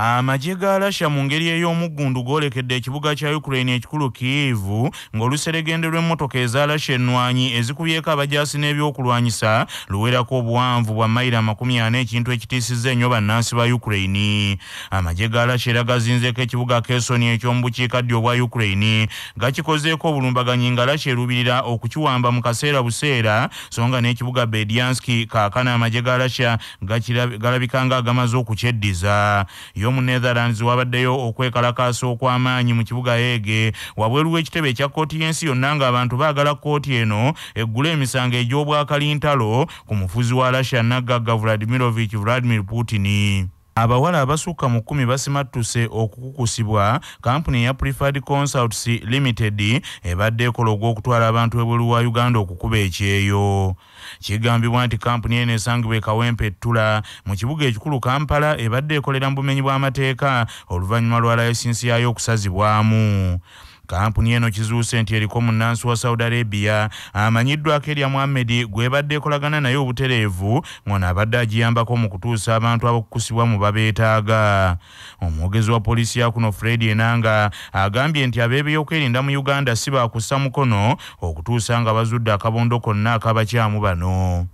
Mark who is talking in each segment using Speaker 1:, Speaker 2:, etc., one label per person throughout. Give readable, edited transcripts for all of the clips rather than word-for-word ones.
Speaker 1: Amagye ga Russia mu ngeri ey'omuggundu gwolekedde ekibuga kya Ukraine ekikulu Kyiv ng'oluseregende lw'emmotoka eza Russia ennwanyi ezikubyeko abajaasi n'ebyokulwanyisa luwerako obuwanvu bwa mayiro 40 ekintu ekitiisizza ennyo bannansi ba Ukraine. Amagye ga Russia era gazinzeeko ekibuga Kherson eky'omu bukiikaddyo bwa Ukraine gakikozeeko obulumbaganyi nga Russia erubirira okukiwamba mu kaseera buseera so nga n'ekibuga Berdyansk kaakano amagye ga Russia galabika nga agamaze okukyeddiza. Mu Netherlands wabaddeyo okwekalakaasa okw'amaanyi mu kibuga Ege wabweru w'ekitebe ekya kkooti y'ensi yonna ng'abantu baagala kkooti eno eggula emisango egy'obwakalintalo ku mufuzi wa Russia Naggagga Vladimir Putin. Abawala abasukka mu 10 basimattuse okukukusibwa kampuni ya Preferred Consultancy Limited ebadde ekola ogw'okutwala abantu ebweru wa Uganda okukuba ekyeyo. Kigambibwa nti kampuni eno esangibwa Kawempe Ttula mu kibuga ekikulu Kampala ebadde ekolera mu bumenyi bw'amateeka oluvannyuma lwa layisinsi yaayo okusazibwamu. Kampuni eno kizuuse nti eriko munnansi wa Saudi Arabia amanyiddwa Keria Mohammed gwebadde ekolagana naye obutereevu ng'ono abadde agiyambako mu kutuusa abantu abakukusibwa mu babeetaaga. Omwogezi wa poliisi ya kuno Fred Ennang agambye nti abeebyokwerinda mu Uganda si baakussa mukono okutuusa nga bazudde akabondo konna ak'abakyamu bano.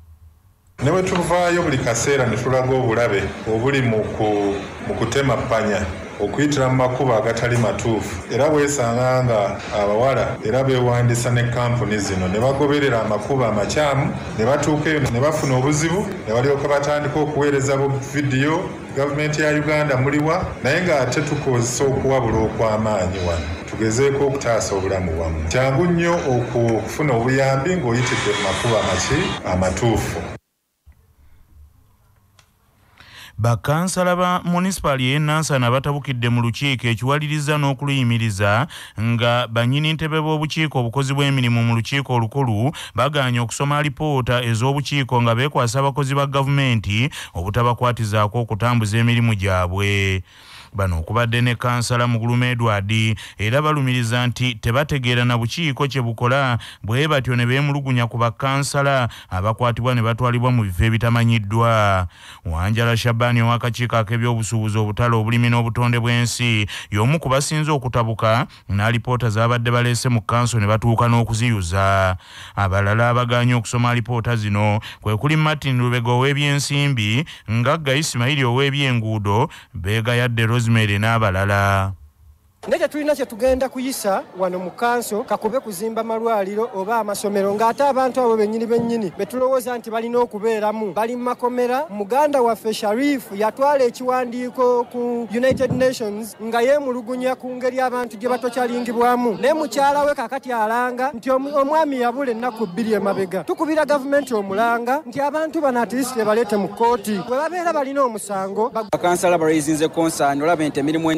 Speaker 2: Ne bwe tuvaayo buli kaseera ne tulaga obulabe obuli mu kutema ppanya okuyitira mu makubo agatali matuufu era bwesanga nga abawala era beewandisa ne kampuni zino ne bagoberera amakubo amakyamu ne batuuka eyo ne bafuna obuzibu ne balyoka batandika okuweereza vidiyo gavumenti ya Uganda muliwa naye ng'ate tukozesa okuwabula okw'amaanyi wano tugezeeko okutaasa obulamu bwammwe. Kyangu nnyo okufuna obuyambi ng'oyitidde mu makubo amatuufu.
Speaker 1: Bakansala ba municipal y'Ennansana batabukidde mu lukiiko ekiwaliriza n'okuluyimiriza nga bannyini ntebe b'obukiiko obukozi bw'emirimu mu lukiiko olukulu bagaanye okusoma alipoota ez'obukiiko nga beekwasa abakozi ba gavumenti obutabakwatizaako okutambuza emirimu gyabwe. Bano okubadde ne kansala Mugulumu Edward era balumiriza nti tebategeera na bukiiko kye bukola bwe batyo ne beemulugunya ku bakansala abakwatibwa ne batwalibwa mu bifo ebitamanyiddwa. Wanjala Shabani ow'akakiiko ak'ebyobusuubuzi obutale obulimi n'obutonde bw'ensi y'omu ku basinze okutabuka n'alipoota z'abadde baleese mu kanso ne batuuka n'okuziyuza. Abalala abagaanye okusoma alipoota zino kwe kuli Martin Lubega ow'ebyensimbi, Ngagga Ismail ow'ebyenguudo, Beegayadde Rosemary n'abalala.
Speaker 3: Ndeje tulina kye tugenda kuyisa wano mu kanso kakube kuzimba malwaliro oba amasomero ng'ate abantu abo bennyini betulowooza nti balina okubeeramu bali mu makomera. Muganda waffe Sharif yatwala ekiwandiiko ku United Nations nga yeemulugunya ku ngeri abantu gye batokyalingibwamu ne mukyala we kakati alanga nti omwami yabula ennaku 2 emabega. Tukubira gavumenti omulanga nti abantu bano atirisite baleete mu kkooti bwe babeera balina omusango.
Speaker 4: Bakansala barayizinze konsani olaba nti emirimu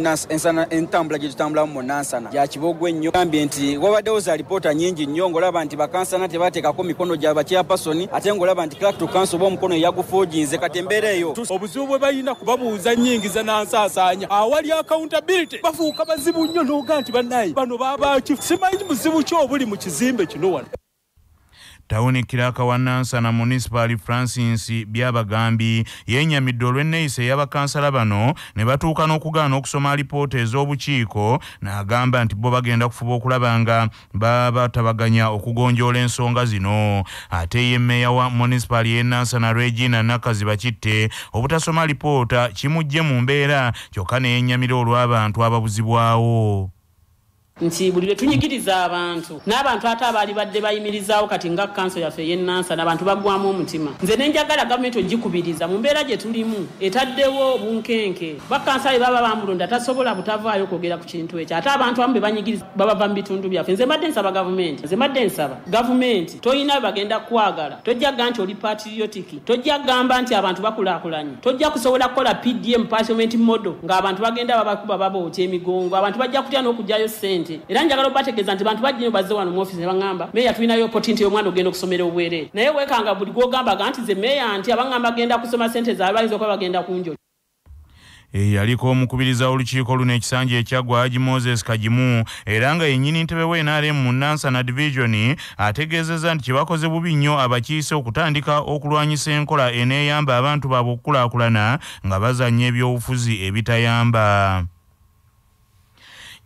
Speaker 4: entambula tutambula mu Nansana ya kibogwe nnyo. Gambye nti wabaddewo za alipoota nyingi nnyo ng'olaba nti bakansana tebateekako mikono gyaba chairperson ate ng'olaba nti clerk to council b'omukono yagufoojinze kati embeera eyo
Speaker 5: obuzibu bwe balina kubabuuza nnyingiza nansaasaanya awali accountability bafuuka bazibu nnyo n'oga nti bannaye bano baabaki simanyi buzibu ki obuli mu kizimbe kino wano.
Speaker 1: Tawuni Kiraka wa Nansana Municipal Francis Byabagambi yenyamidde olw'enneeyisa ey'abakansala bano ne batuuka n'okugaana okusoma alipoota ez'obukiiko n'agamba nti bo bagenda kufuba okulaba nga batabaganya okugonjoola ensonga zino. Ate ye mmeeya wa Municipal y'e Nansana Regina Nakaziba Kitte obutasoma alipoota kimujje mu mbeera kyokka ne yennyamira olw'abantu ababuzibwawo.
Speaker 6: Nti buli lwe tunyigiriza abantu n'abantu ate abaali badde bayimirizaawo kati nga kanso yaffe y'Ennansana abantu baggwamu omutima. Nze ne njagala gavumenti ogikubiriza mu mbeera gye tulimu etaddewo obunkenke bakansala baba bamulonda tasobola butavaayo kwogera ku kintu ekyo ate abantu abamu be banyigiriza babava mu bitundu byaffe. Nze mbadde nsaba gavumenti toyina bagenda kwagala tojjaga nti oli patriotic tojja gamba nti abantu bakulaakulanye tojja kusobola kukola PDM parliament model ng'abantu bagenda babakuba babookya emigongo abantu bajja kutya n'okugyayo ssente. Era njagala obategeeza nti bantu bajjino bazze wano mu office ne bangamba meya tulinayo opportunity y'omwana ogenda okusomera obwereere naye weekanga buli gw'ogamba nti ze meya nti abangamba agenda kusoma ssente z'abayinza okuba bagenda kunjo.
Speaker 1: yaliko omukubiriza olukiiko luno ekisanja ekyagwa Haji Moses Kajimu era nga yennyini ntebe w'NRM mu Nansana Division ategeezezza nti kibakoze bubi nnyo abakiise okutandika okulwanyisa enkola eneeyamba abantu baabwe okukulaakulana nga bazannya ebyobufuzi ebitayamba.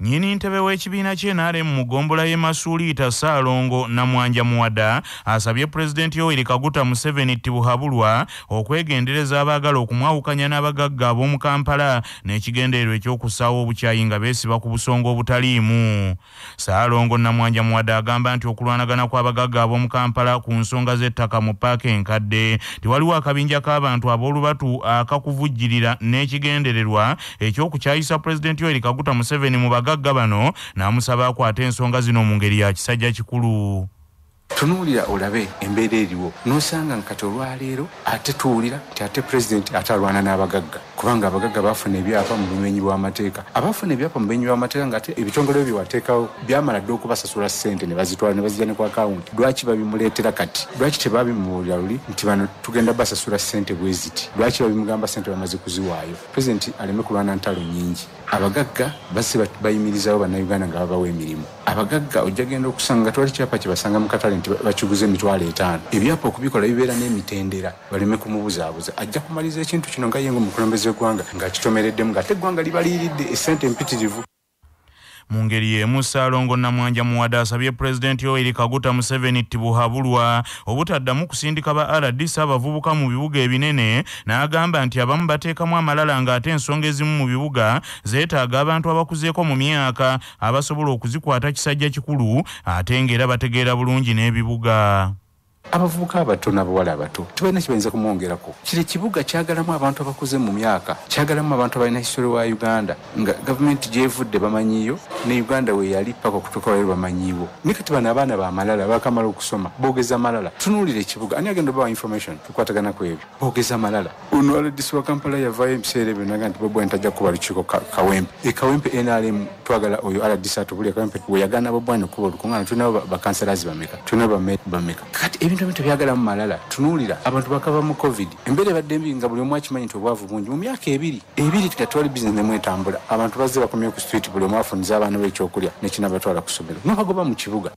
Speaker 1: Nyini ntebe w'ekibiina ky'NRM mu ggombolola y'e Masuuliita Ssaalongo Namwanja Muwada asabye Pulezidenti Yoweri Kaguta Museveni Tibuhaburwa okwegendereza abaagala okumwawukanya n'abagagga ab'omu Kampala n'ekigendererwa eky'okussaawo obukyayi nga beesiba ku busonga obutaliimu. Ssaalongo Namwanja Muwada agamba nti okulwanagana kw'abagagga ab'omu Kampala ku nsonga z'ettaka mu paaka enkadde tiwaliwo akabinja k'abantu ab'olubatu akakuvujjirira n'ekigendererwa eky'okukyayisa Pulezidenti Yoweri Kaguta Museveni mu bagagga bano n'amusaba akwata ensonga zino mu ngeri ya kisajja kikulu.
Speaker 7: Tunuulira olabe embeera eriwo n'osanga nkati olwaleero ate tuwulira nti ate pulezidenti atalwana n'abagagga kubanga abagagga baafuna ebyapa mu bumenyi bw'amateeka abafuna ebyapa mu bumenyi bw'amateeka ng'ate ebitongole bye wateekawo byamala dde okubasasula ssente ne bazitwala ne bazijja ne ku akawunti lwaki babimuleetera kati lwaki tebabimuwulira luli nti bano tugenda basasula ssente bwe ziti lwaki babimugamba ssente bamaze kuziwaayo pulezidenti aleme kulwana ntalo nnyingi abagagga base bayimirizawo bannayuganda nga babawa emirimu abagagga ojja genda okusanga twali kyapa kye basanga mu katale nti bakiguze $5,000 ebyapa okubikola bibeera n'emitendera baleme kumubuzaabuza ajja kumaliza ekintu kino nga yengo mukulembeze w'eggwanga ng'akitomereddemu ng'ate eggwanga libaliiridde essente empitirivu.
Speaker 1: Mu ngeri y'emu Ssaalongo Namwanja Muwada asabye Pulezidenti Yoweri Kaguta Museveni Tibuhaburwa obutaddamu kusindika ba RDC abavubuka mu bibuga ebinene n'agamba nti abamu bateekamu amalala ng'ate ensonga ezimu mu bibuga zeetaaga abantu abakuzeeko mu myaka abasobola okuzikwata kisajja kikulu ate ng'era bategeera bulungi n'ebibuga.
Speaker 7: Abavubuka abato n'abawala abato tebalina kibayinza kumwongerako. Kiri ekibuga kyagalamu abantu abakuze mu myaka, kyagalamu abantu abalina histori wa Uganda nga gavumenti gyevudde bamanyiyo ne Uganda we yali paka okutuuka wali bamanyiiwo. Ne kati bano abaana baamalala bakamala okusoma boogeza malala. Tunuulira ekibuga ani agenda obawa information tukwatagana ku ebyo boogeza malala. Ono aladisi wa Kampala yavaayo ebiseera ebyo naga nti Bobi Wine tajja kuba lukiiko Kawempe. Kawempe NRM twagala oyo aladisi atubulya Kawempe we yagana Bobi Wine okuba olukungaana tulina bakansalazi bameka tulina bameka kati ebintu byagala mu malala tunuulira abantu bakava mu COVID embeera ebadde mbi nga buli omu akimanyi nti obwavu bungi mu myaka ebiri tetwali bizinesi nemwetambula abantu bazze bakomye ku street buli omu afuniza abaana b'ekyokulya nekinabatwala ku ssomero n'abagoba mu kibuga.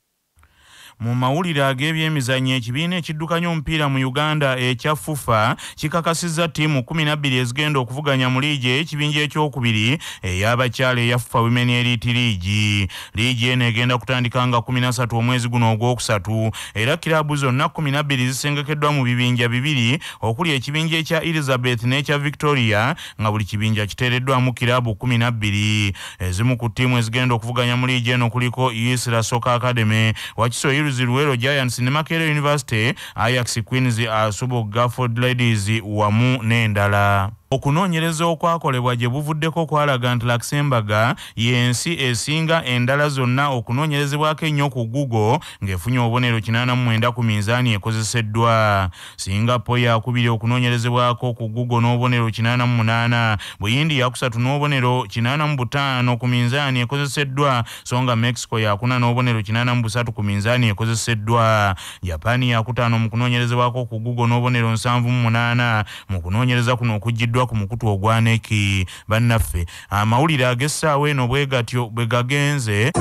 Speaker 1: Mu mawulire ag'ebyemizannyo ekibiina ekiddukanya omupiira mu Uganda ekya FUFA kikakasizza ttiimu 12 ezigenda okuvuganya mu liigi ekibinja ekyokubiri ey'abakyala eya FUFA Women Elite League. Liigi eno egenda kutandika nga 13 omwezi guno ogwokusatu era kiraabu zonna 12 zisengekeddwa mu bibinja bibiri okuli ekibinja ekya Elizabeth n'ekya Victoria nga buli kibinja kiteereddwamu kiraabu 12. Ezimu ku ttiimu ezigenda okuvuganya mu liigi eno kuliko Yisra Soccer Academy, Wakiso Luwero Giants ne Makerere University, Ajax Queens, Asubo Gafford Ladies wamu n'endala. Okunoonyereza okwakolebwa gye buvuddeko kwalaga nti Luxembourg y'ensi esinga endala zonna okunoonyerezebwako ennyo ku Google ng'efunye obubonero 89 ku minzaani ekozeseddwa. Singapore yakubiri okunoonyerezebwako ku Google n'obubonero 88, Buyindi yakusatu n'obubonero 85 ku minzaani ekozeseddwa, so nga Mexico yakuna n'obubonero 83 ku minzaani ekozeseddwa. Japan yakutaano mu kunoonyerezebwako ku Google n'obubonero 78 mu kunoonyereza kuno okujjiddwa ku mukutu ogwaneki. Bannaffe amawulire ag'essaawa eno bwe gatyo bwe gagenze.